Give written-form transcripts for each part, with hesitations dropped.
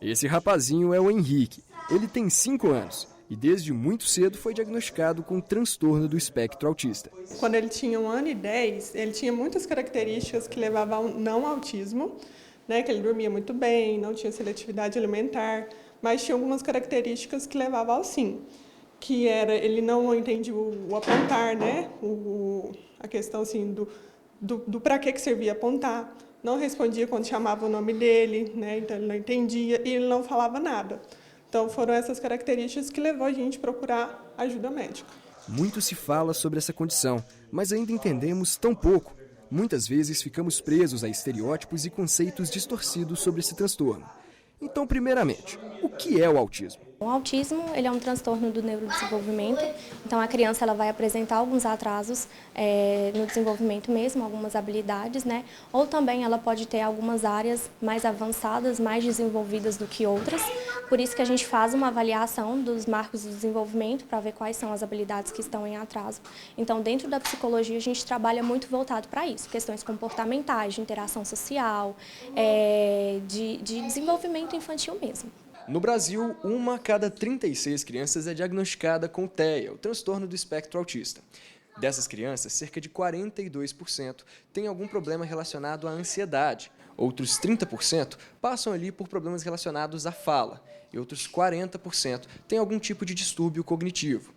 Esse rapazinho é o Henrique. Ele tem 5 anos e desde muito cedo foi diagnosticado com transtorno do espectro autista. Quando ele tinha 1 ano e 10, ele tinha muitas características que levavam ao não autismo, né? Que ele dormia muito bem, não tinha seletividade alimentar, mas tinha algumas características que levavam ao sim, que era ele não entendia o apontar, né? A questão assim do para que servia apontar, não respondia quando chamava o nome dele, né? Então ele não entendia e ele não falava nada. Então foram essas características que levou a gente a procurar ajuda médica. Muito se fala sobre essa condição, mas ainda entendemos tão pouco. Muitas vezes ficamos presos a estereótipos e conceitos distorcidos sobre esse transtorno. Então, primeiramente, o que é o autismo? O autismo ele é um transtorno do neurodesenvolvimento, então a criança ela vai apresentar alguns atrasos no desenvolvimento mesmo, algumas habilidades, né? Ou também ela pode ter algumas áreas mais avançadas, mais desenvolvidas do que outras. Por isso que a gente faz uma avaliação dos marcos do desenvolvimento para ver quais são as habilidades que estão em atraso. Então, dentro da psicologia, a gente trabalha muito voltado para isso, questões comportamentais, de interação social, de desenvolvimento infantil mesmo. No Brasil, 1 a cada 36 crianças é diagnosticada com TEA, o transtorno do espectro autista. Dessas crianças, cerca de 42% têm algum problema relacionado à ansiedade. Outros 30% passam ali por problemas relacionados à fala. E outros 40% têm algum tipo de distúrbio cognitivo.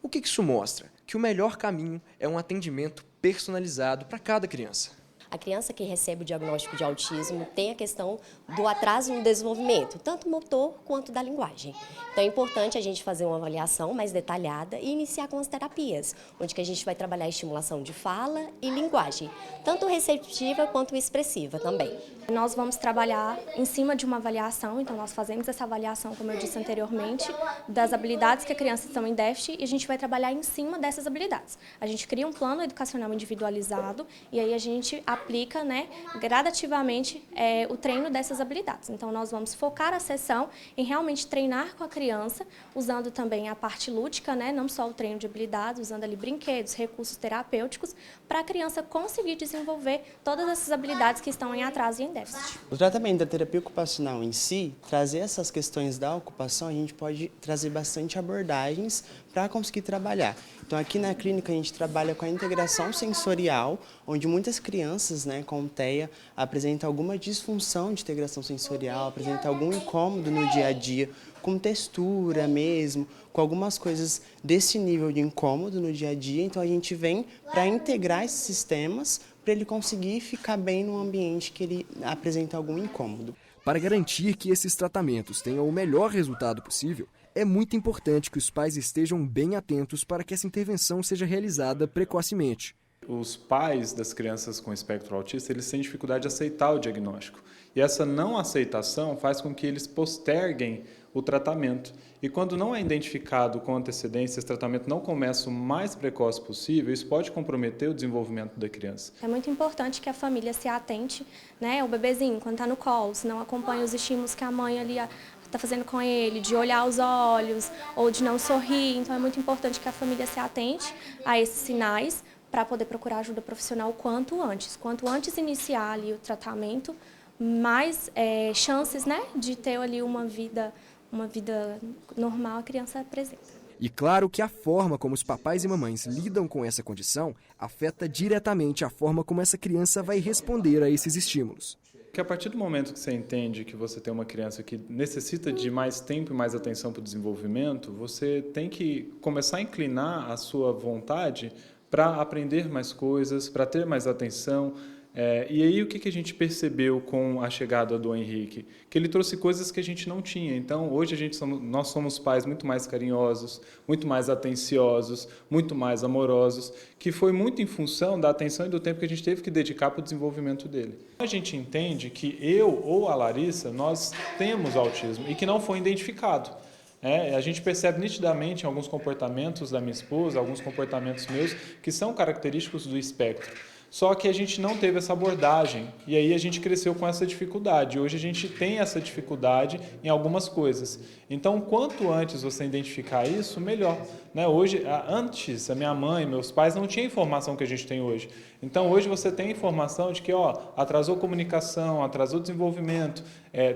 O que isso mostra? Que o melhor caminho é um atendimento personalizado para cada criança. A criança que recebe o diagnóstico de autismo tem a questão do atraso no desenvolvimento, tanto motor quanto da linguagem. Então é importante a gente fazer uma avaliação mais detalhada e iniciar com as terapias, onde que a gente vai trabalhar a estimulação de fala e linguagem, tanto receptiva quanto expressiva também. Nós vamos trabalhar em cima de uma avaliação, então nós fazemos essa avaliação, como eu disse anteriormente, das habilidades que a criança está em déficit e a gente vai trabalhar em cima dessas habilidades. A gente cria um plano educacional individualizado e aí a gente aplica, né, gradativamente o treino dessas habilidades. Então nós vamos focar a sessão em realmente treinar com a criança, usando também a parte lúdica, né, não só o treino de habilidades, usando ali brinquedos, recursos terapêuticos, para a criança conseguir desenvolver todas essas habilidades que estão em atraso e em déficit. O tratamento da terapia ocupacional em si, trazer essas questões da ocupação, a gente pode trazer bastante abordagens para conseguir trabalhar. Então aqui na clínica a gente trabalha com a integração sensorial, onde muitas crianças, né, com TEA apresentam alguma disfunção de integração sensorial, apresentam algum incômodo no dia a dia, com textura mesmo, com algumas coisas desse nível de incômodo no dia a dia. Então a gente vem para integrar esses sistemas para ele conseguir ficar bem no ambiente que ele apresenta algum incômodo. Para garantir que esses tratamentos tenham o melhor resultado possível, é muito importante que os pais estejam bem atentos para que essa intervenção seja realizada precocemente. Os pais das crianças com espectro autista, eles têm dificuldade de aceitar o diagnóstico. E essa não aceitação faz com que eles posterguem o tratamento. E quando não é identificado com antecedência, esse tratamento não começa o mais precoce possível, isso pode comprometer o desenvolvimento da criança. É muito importante que a família se atente, né, o bebezinho, quando está no colo, se não acompanha os estímulos que a mãe ali está fazendo com ele, de olhar os olhos ou de não sorrir. Então é muito importante que a família se atente a esses sinais para poder procurar ajuda profissional quanto antes. Quanto antes iniciar ali o tratamento, mais chances, né, de ter ali uma vida normal a criança apresenta. E claro que a forma como os papais e mamães lidam com essa condição afeta diretamente a forma como essa criança vai responder a esses estímulos. Que a partir do momento que você entende que você tem uma criança que necessita de mais tempo e mais atenção para o desenvolvimento, você tem que começar a inclinar a sua vontade para aprender mais coisas, para ter mais atenção. E aí o que a gente percebeu com a chegada do Henrique? Que ele trouxe coisas que a gente não tinha. Então, hoje nós somos pais muito mais carinhosos, muito mais atenciosos, muito mais amorosos, que foi muito em função da atenção e do tempo que a gente teve que dedicar para o desenvolvimento dele. A gente entende que eu ou a Larissa, nós temos autismo e que não foi identificado. A gente percebe nitidamente alguns comportamentos da minha esposa, alguns comportamentos meus, que são característicos do espectro. Só que a gente não teve essa abordagem e aí a gente cresceu com essa dificuldade. Hoje a gente tem essa dificuldade em algumas coisas. Então, quanto antes você identificar isso, melhor. Né? Hoje, antes, a minha mãe, meus pais não tinham a informação que a gente tem hoje. Então, hoje você tem informação de que atrasou comunicação, atrasou desenvolvimento,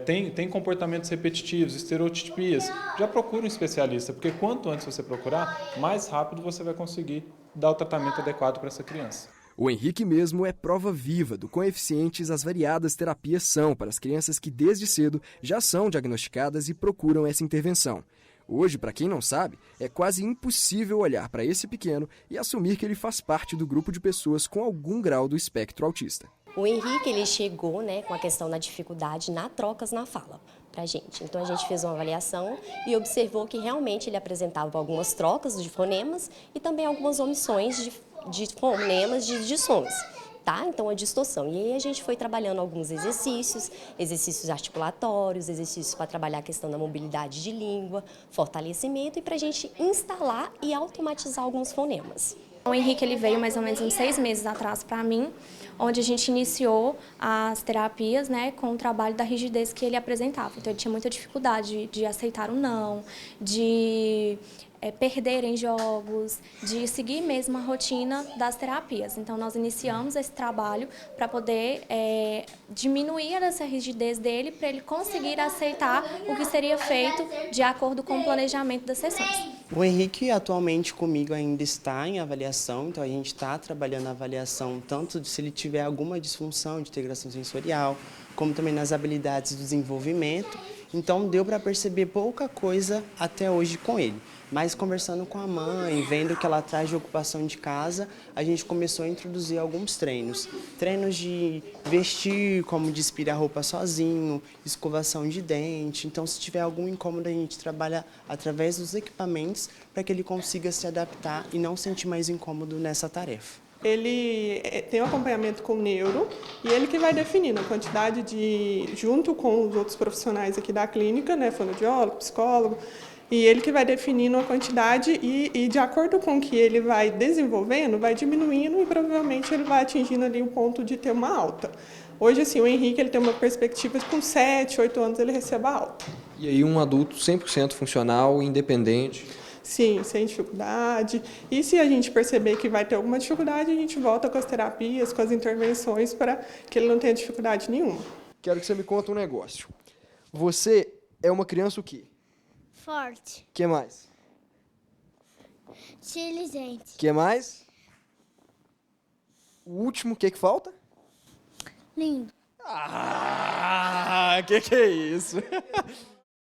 tem comportamentos repetitivos, estereotipias. Já procura um especialista, porque quanto antes você procurar, mais rápido você vai conseguir dar o tratamento adequado para essa criança. O Henrique mesmo é prova viva do quão eficientes as variadas terapias são para as crianças que desde cedo já são diagnosticadas e procuram essa intervenção. Hoje, para quem não sabe, é quase impossível olhar para esse pequeno e assumir que ele faz parte do grupo de pessoas com algum grau do espectro autista. O Henrique, ele chegou, né, com a questão da dificuldade na trocas na fala pra gente. Então a gente fez uma avaliação e observou que realmente ele apresentava algumas trocas de fonemas e também algumas omissões de fonemas de sons. Tá? Então, a distorção. E aí a gente foi trabalhando alguns exercícios articulatórios, exercícios para trabalhar a questão da mobilidade de língua, fortalecimento e para a gente instalar e automatizar alguns fonemas. O Henrique ele veio mais ou menos uns 6 meses atrás para mim, onde a gente iniciou as terapias, né, com o trabalho da rigidez que ele apresentava. Então, ele tinha muita dificuldade de aceitar o não, de perder em jogos, de seguir mesmo a rotina das terapias. Então, nós iniciamos esse trabalho para poder diminuir essa rigidez dele, para ele conseguir aceitar o que seria feito de acordo com o planejamento das sessões. O Henrique atualmente comigo ainda está em avaliação, então a gente está trabalhando a avaliação tanto de se ele tiver alguma disfunção de integração sensorial, como também nas habilidades do desenvolvimento. Então deu para perceber pouca coisa até hoje com ele. Mas conversando com a mãe, vendo que ela traz de ocupação de casa, a gente começou a introduzir alguns treinos. Treinos de vestir, como de aspirar a roupa sozinho, escovação de dente. Então, se tiver algum incômodo, a gente trabalha através dos equipamentos para que ele consiga se adaptar e não sentir mais incômodo nessa tarefa. Ele tem um acompanhamento com o neuro e ele que vai definindo a quantidade junto com os outros profissionais aqui da clínica, né, fonoaudiólogo, psicólogo, e ele que vai definindo a quantidade e de acordo com o que ele vai desenvolvendo, vai diminuindo e provavelmente ele vai atingindo ali o ponto de ter uma alta. Hoje, assim, o Henrique ele tem uma perspectiva de com 7, 8 anos ele receba alta. E aí um adulto 100% funcional, independente? Sim, sem dificuldade. E se a gente perceber que vai ter alguma dificuldade, a gente volta com as terapias, com as intervenções para que ele não tenha dificuldade nenhuma. Quero que você me conte um negócio. Você é uma criança o quê? Forte. O que mais? Inteligente. O que mais? O último, o que falta? Lindo. Que é isso?